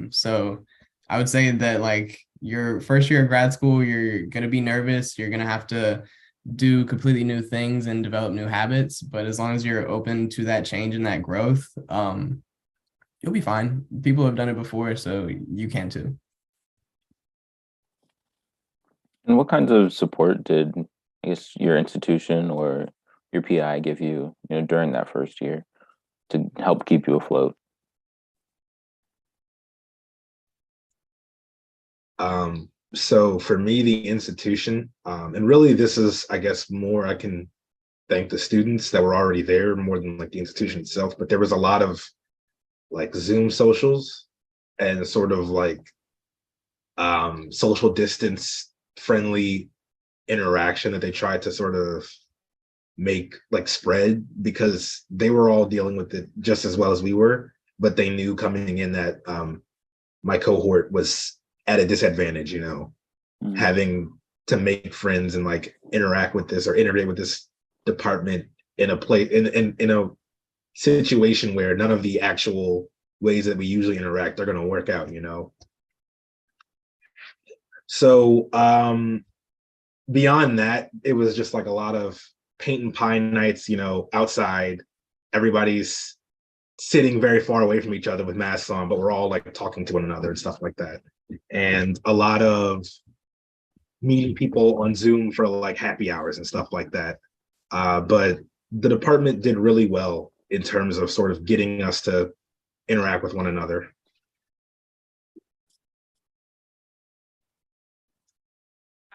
D: So I would say that like your first year of grad school, you're going to be nervous. You're going to have to do completely new things and develop new habits. But as long as you're open to that change and that growth, you'll be fine. People have done it before, so you can too.
A: And what kinds of support did, I guess, your institution or your PI give you, during that first year to help keep you afloat?
B: So for me, the institution, and really this is, I guess, more I can thank the students that were already there more than like the institution itself, but there was a lot of like Zoom socials and sort of like social distance friendly interaction that they tried to sort of make like spread because they were all dealing with it just as well as we were, but they knew coming in that my cohort was at a disadvantage, having to make friends and like interact with this or integrate with this department in a place in a situation where none of the actual ways that we usually interact are going to work out. So beyond that, it was just like a lot of paint and pine nights, outside. Everybody's sitting very far away from each other with masks on, but we're all like talking to one another and stuff like that. And a lot of meeting people on Zoom for like happy hours and stuff like that. But the department did really well in terms of sort of getting us to interact with one another.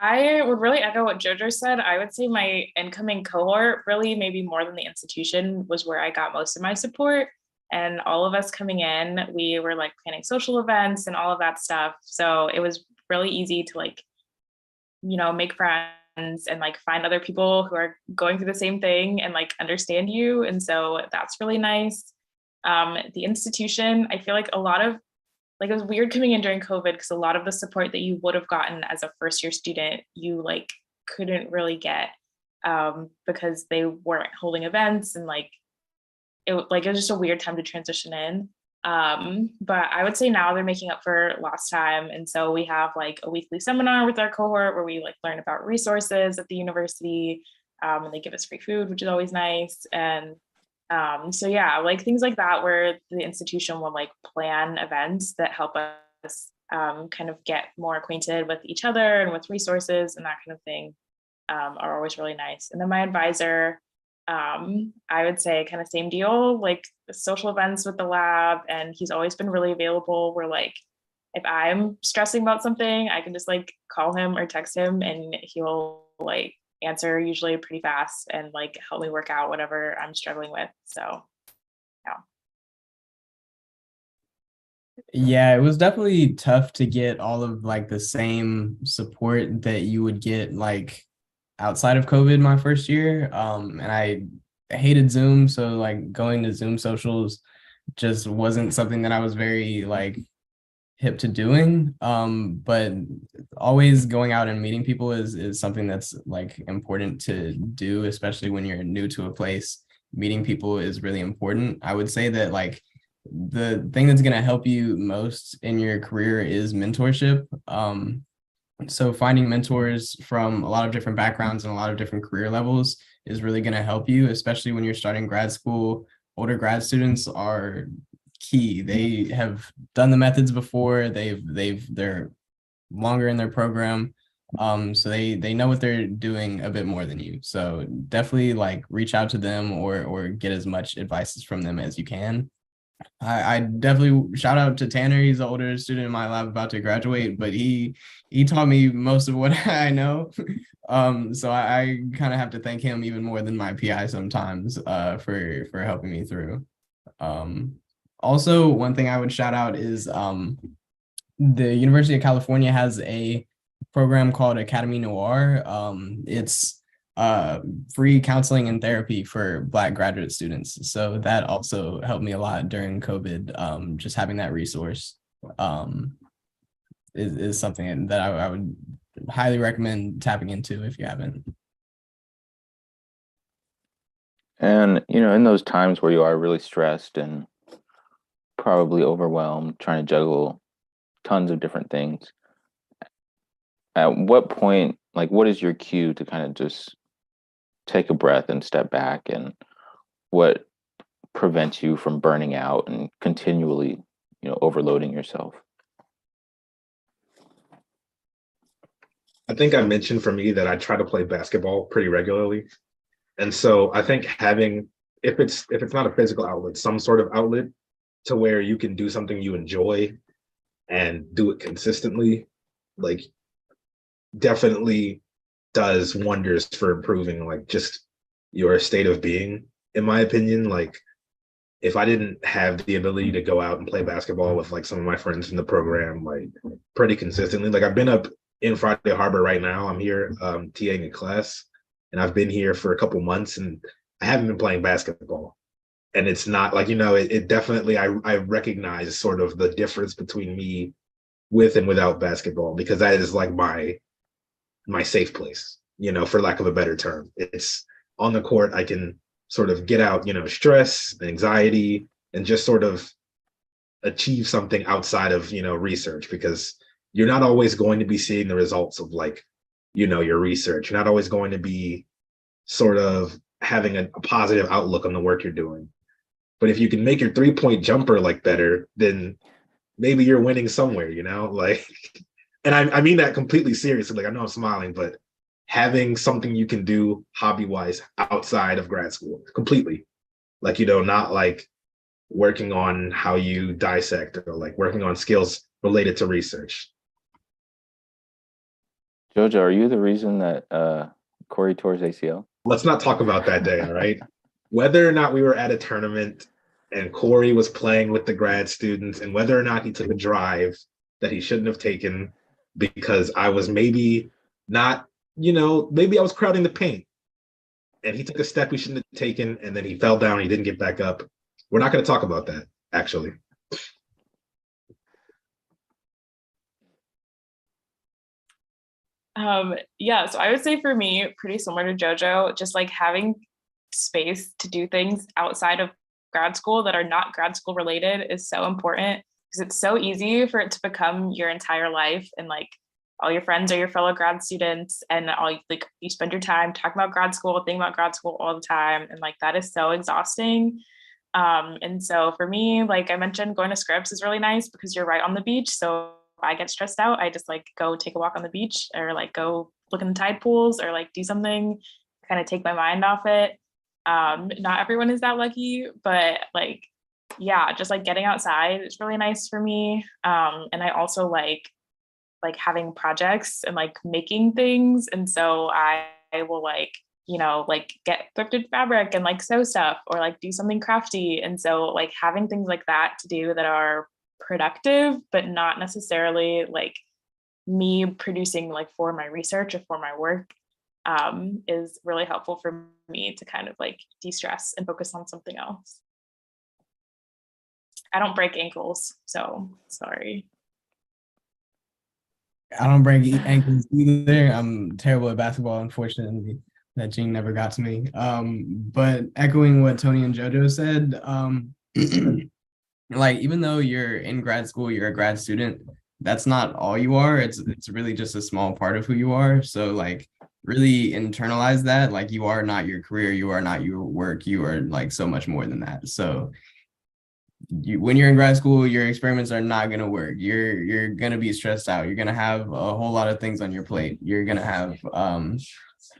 C: I would really echo what Jojo said. I would say my incoming cohort, really maybe more than the institution, was where I got most of my support. And all of us coming in, we were like planning social events and all of that stuff. So it was really easy to like, make friends and like find other people who are going through the same thing and like understand you. And so that's really nice. The institution, I feel like a lot of like it was weird coming in during COVID because a lot of the support that you would have gotten as a first year student, you like couldn't really get because they weren't holding events and it was just a weird time to transition in. But I would say now they're making up for lost time. And so we have like a weekly seminar with our cohort where we like learn about resources at the university and they give us free food, which is always nice. And so yeah, like things like that where the institution will like plan events that help us kind of get more acquainted with each other and with resources and that kind of thing are always really nice. And then my advisor, I would say kind of same deal, like social events with the lab, and he's always been really available where like if I'm stressing about something, I can just like call him or text him and he'll like answer usually pretty fast and like help me work out whatever I'm struggling with. So
D: Yeah, it was definitely tough to get all of like the same support that you would get like outside of COVID my first year. And I hated Zoom, so like going to Zoom socials just wasn't something that I was very like hip to doing. But always going out and meeting people is something that's like important to do, especially when you're new to a place. Meeting people is really important. I would say that like the thing that's going to help you most in your career is mentorship. So finding mentors from a lot of different backgrounds and a lot of different career levels is really going to help you, especially when you're starting grad school. Older grad students are key. They have done the methods before. They're longer in their program. So they know what they're doing a bit more than you. So definitely like reach out to them or get as much advice from them as you can. I definitely shout out to Tanner. He's the older student in my lab about to graduate, but he taught me most of what I know. So I kind of have to thank him even more than my PI sometimes for helping me through. Also, one thing I would shout out is the University of California has a program called Academy Noir. It's free counseling and therapy for Black graduate students. So that also helped me a lot during COVID. Just having that resource is something that I would highly recommend tapping into if you haven't.
A: And, in those times where you are really stressed and probably overwhelmed, trying to juggle tons of different things, at what point, like, what is your cue to kind of just take a breath and step back, and what prevents you from burning out and continually, overloading yourself?
B: I think I mentioned for me that I try to play basketball pretty regularly. And so I think having, if it's not a physical outlet, some sort of outlet to where you can do something you enjoy and do it consistently, like definitely does wonders for improving like just your state of being, in my opinion. Like if I didn't have the ability to go out and play basketball with like some of my friends in the program, like pretty consistently, like I've been up in Friday Harbor right now. I'm here TAing a class, and I've been here for a couple months, and I haven't been playing basketball. And it's not like, it definitely, I recognize sort of the difference between me with and without basketball, because that is like my safe place, for lack of a better term. It's on the court, I can sort of get out, stress, anxiety, and just sort of achieve something outside of, research, because you're not always going to be seeing the results of like, your research. You're not always going to be sort of having a positive outlook on the work you're doing. But if you can make your 3-point jumper like better, then maybe you're winning somewhere, like, and I mean that completely seriously. Like, I know I'm smiling, but having something you can do hobby wise outside of grad school completely, like, not like working on how you dissect or like working on skills related to research.
A: Jojo, are you the reason that Corey tore his ACL?
B: Let's not talk about that day, all right? Whether or not we were at a tournament and Corey was playing with the grad students, and whether or not he took a drive that he shouldn't have taken because I was maybe not, maybe I was crowding the paint and he took a step he shouldn't have taken, and then he fell down, he didn't get back up. We're not going to talk about that, actually.
C: Yeah, so I would say for me, pretty similar to Jojo, just like having space to do things outside of grad school that are not grad school related is so important, because it's so easy for it to become your entire life, and like all your friends are your fellow grad students, and all like you spend your time talking about grad school, thinking about grad school all the time, and like that is so exhausting. And so for me, like I mentioned, going to Scripps is really nice because you're right on the beach. So if I get stressed out, I just like go take a walk on the beach, or like go look in the tide pools, or like do something, kind of take my mind off it. Not everyone is that lucky, but like, yeah, just like getting outside is really nice for me. And I also like having projects and like making things. And so I will like, like get thrifted fabric and like sew stuff, or like do something crafty. And so like having things like that to do that are productive, but not necessarily like me producing like for my research or for my work, is really helpful for me to kind of like de-stress and focus on something else. I don't break ankles, so sorry.
D: I don't break ankles either. I'm terrible at basketball, unfortunately. That gene never got to me. But echoing what Toni and Jojo said, like even though you're in grad school, you're a grad student, that's not all you are. It's really just a small part of who you are. So like really internalize that. Like you are not your career, you are not your work, you are like so much more than that. So when you're in grad school, your experiments are not going to work. You're going to be stressed out. You're going to have a whole lot of things on your plate. You're going to have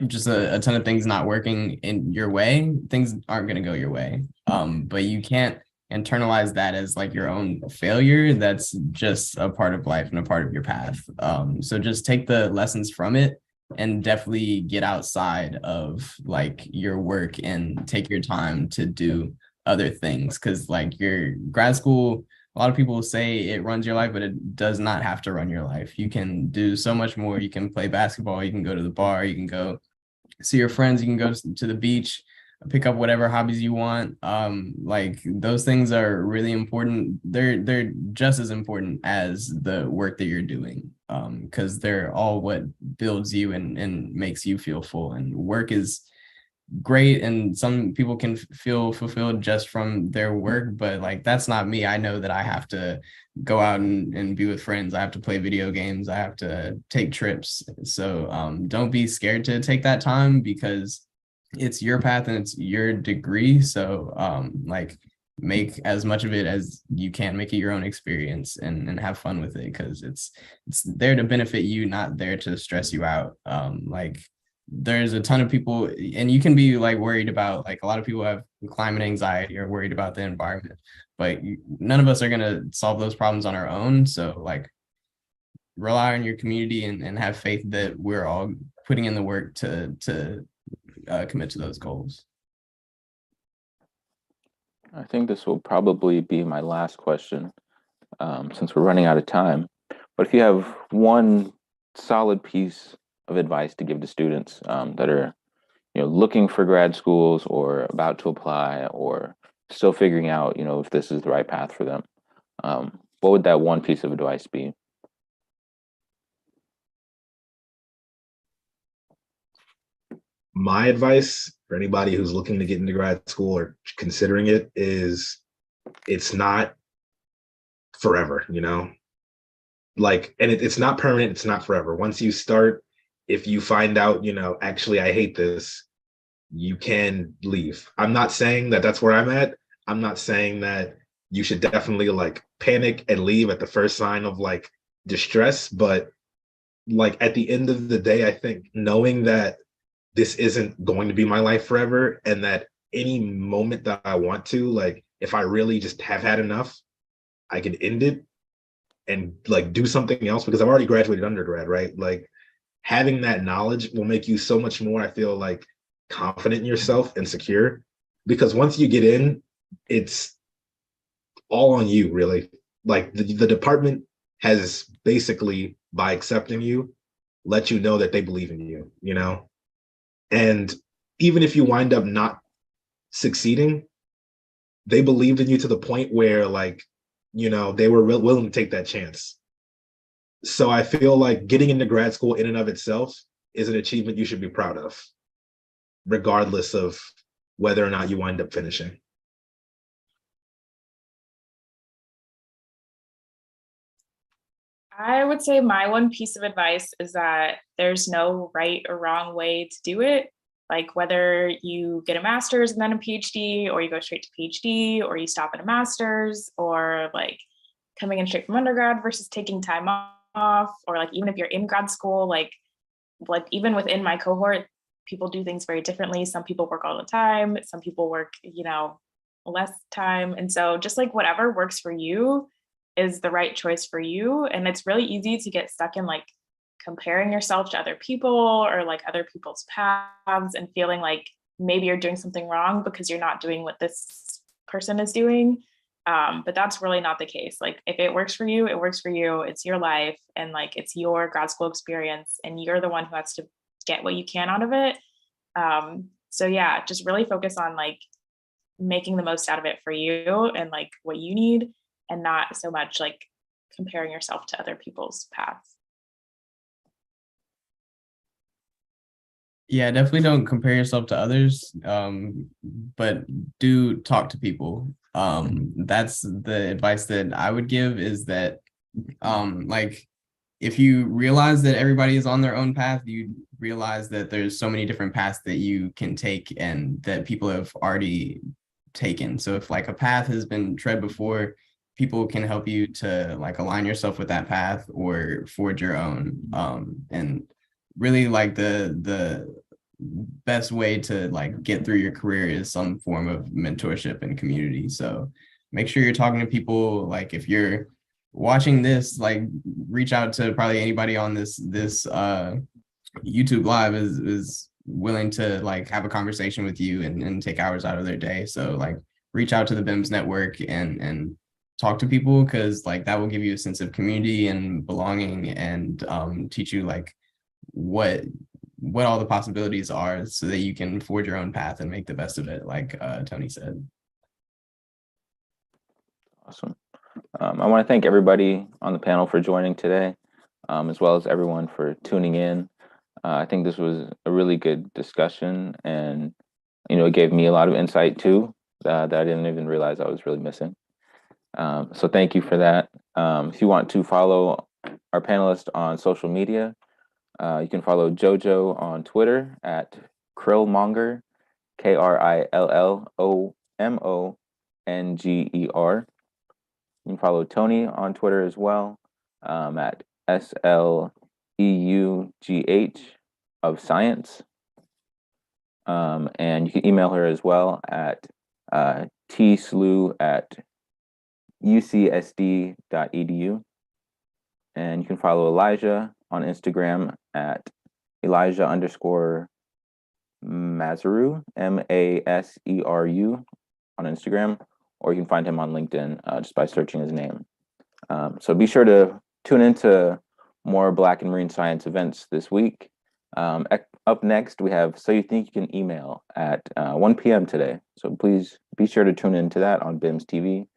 D: just a ton of things not working in your way. Things aren't going to go your way. But you can't internalize that as like your own failure. That's just a part of life and a part of your path. So just take the lessons from it and definitely get outside of like your work and take your time to do other things, because like your grad school, a lot of people say it runs your life, but it does not have to run your life. You can do so much more. You can play basketball, you can go to the bar, you can go see your friends, you can go to the beach, pick up whatever hobbies you want. Like those things are really important. They're just as important as the work that you're doing, because they're all what builds you and makes you feel full. And work is great, and some people can feel fulfilled just from their work, but like that's not me. I know that I have to go out and be with friends. I have to play video games. I have to take trips. So don't be scared to take that time, because it's your path and it's your degree. So like make as much of it as you can, make it your own experience, and have fun with it, because it's there to benefit you, not there to stress you out. Like there's a ton of people, and you can be like worried about, like a lot of people have climate anxiety or worried about the environment, but none of us are going to solve those problems on our own. So like rely on your community and have faith that we're all putting in the work to commit to those goals.
A: I think this will probably be my last question, since we're running out of time. But if you have one solid piece of advice to give to students that are, looking for grad schools or about to apply or still figuring out, if this is the right path for them, what would that one piece of advice be?
B: My advice for anybody who's looking to get into grad school or considering it is it's not forever, like, and it's not permanent. It's not forever. Once you start, if you find out, actually, I hate this, you can leave. I'm not saying that that's where I'm at. I'm not saying that you should definitely like panic and leave at the first sign of like distress. But like at the end of the day, I think knowing that this isn't going to be my life forever and that any moment that I want to, like if I really just have had enough, I can end it and like do something else because I've already graduated undergrad, right? Like having that knowledge will make you so much more, I feel like, confident in yourself and secure. Because once you get in, it's all on you, really. Like the department has basically, by accepting you, let you know that they believe in you, And even if you wind up not succeeding, they believed in you to the point where like, they were willing to take that chance. So I feel like getting into grad school in and of itself is an achievement you should be proud of, regardless of whether or not you wind up finishing.
C: I would say my one piece of advice is that there's no right or wrong way to do it. Like whether you get a master's and then a PhD, or you go straight to PhD, or you stop at a master's, or like coming in straight from undergrad versus taking time off, or like even if you're in grad school, like even within my cohort, people do things very differently. Some people work all the time, some people work, less time. And so just like whatever works for you is the right choice for you. And it's really easy to get stuck in like comparing yourself to other people or like other people's paths and feeling like maybe you're doing something wrong because you're not doing what this person is doing. But that's really not the case. Like if it works for you, it works for you. It's your life and like it's your grad school experience and you're the one who has to get what you can out of it. So yeah, just really focus on like making the most out of it for you and like what you need, and not so much like comparing yourself to other people's paths.
D: Yeah, definitely don't compare yourself to others, but do talk to people. That's the advice that I would give, is that like if you realize that everybody is on their own path, you realize that there's so many different paths that you can take and that people have already taken. So if like a path has been tread before, people can help you to like align yourself with that path or forge your own. And really like the best way to like get through your career is some form of mentorship and community. So make sure you're talking to people. Like if you're watching this, like reach out to probably anybody on this YouTube live is willing to like have a conversation with you and take hours out of their day. So like reach out to the BIMS network and talk to people, because like that will give you a sense of community and belonging and teach you like what all the possibilities are so that you can forge your own path and make the best of it, like Toni said.
A: Awesome. I want to thank everybody on the panel for joining today, as well as everyone for tuning in. I think this was a really good discussion, and it gave me a lot of insight too that I didn't even realize I was really missing. So thank you for that. If you want to follow our panelists on social media, you can follow Jojo on Twitter at Krillmonger, KRILLOMONGER. You can follow Toni on Twitter as well, at SLEUGH of Science. And you can email her as well at tsleugh@ucsd.edu. And you can follow Elijah on Instagram at Elijah_Maseru, Maseru on Instagram, or you can find him on LinkedIn just by searching his name. So be sure to tune into more Black and Marine Science events this week. Up next, we have So You Think You Can Email at 1 p.m. today. So please be sure to tune into that on BIMS TV.